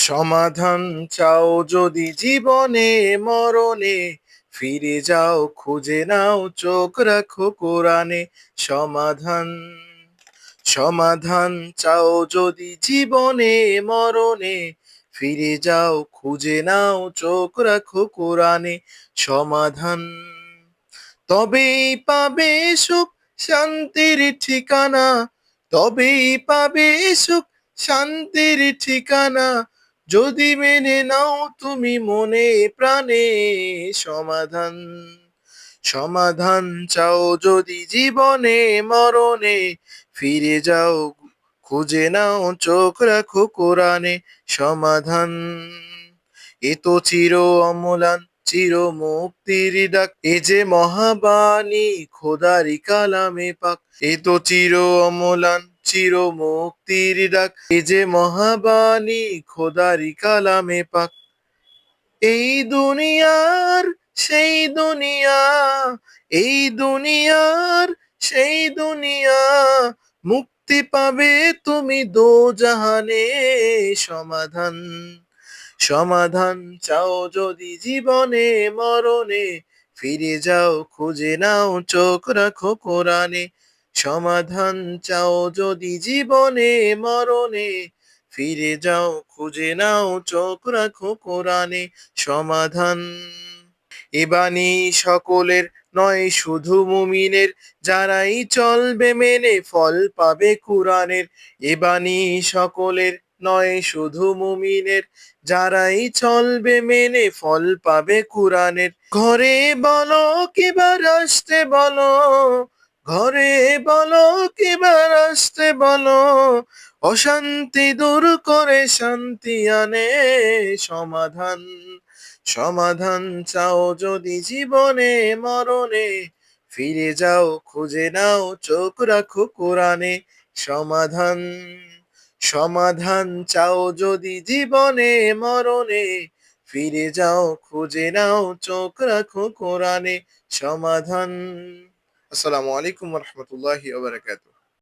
সমাধান চাও যদি জীবনে মরণে, ফিরে যাও খুঁজে নাও চোখ রাখো কোরআনে। সমাধান সমাধান চাও যদি জীবনে মরণে, ফিরে যাও খুঁজে নাও চোখ রাখো কোরআনে। সমাধান তবেই পাবে সুখ শান্তির ঠিকানা, তবেই পাবে সুখ শান্তির ঠিকানা, যদি মেনে নাও তুমি মনে প্রাণে। সমাধান সমাধান চাও যদি জীবনে মরণে, ফিরে যাও খুঁজে নাও চোখ রাখো কোরআনে। সমাধান এ তো চির অম্লান চির মুক্তির ডাক, এ যে মহাবাণী খোদারি কালামে পাক। এ তো চির অম্লান চির মুক্তির ডাক, এ যে মহাবাণী খোদারি কালামে পাক। এই দুনিয়ার সেই দুনিয়া, এই দুনিয়ার সেই দুনিয়া, মুক্তি পাবে তুমি দোজাহানে। সমাধান সমাধান চাও যদি জীবনে মরণে, ফিরে যাও খুঁজে নাও চোখ রাখো কোরআনে। সমাধান চাও যদি জীবনে মরণে, ফিরে যাও খুঁজে নাও চোখ রাখো কোরআনে। সমাধান এ বাণী সকলের নয় শুধু মুমিনের, যারাই চলবে মেনে ফল পাবে কুরআনের। এ বাণী সকলের নয় শুধু মুমিনের, যারাই চলবে মেনে ফল পাবে কুরআনের। ঘরে বলো কিবার আসতে বলো, ঘরে বলো কিবার আসতে বলো, অশান্তি দূর করে শান্তি আনে। সমাধান সমাধান চাও যদি জীবনে মরণে, ফিরে যাও খুঁজে নাও চোখ রাখো কোরআনে। সমাধান সমাধান চাও যদি জীবনে মরণে, ফিরে যাও খুঁজে নাও চোখ রাখো কোরআনে। সমাধান। আসসালামু আলাইকুম রহমতুল্লাহি ওয়া বারাকাতুহু।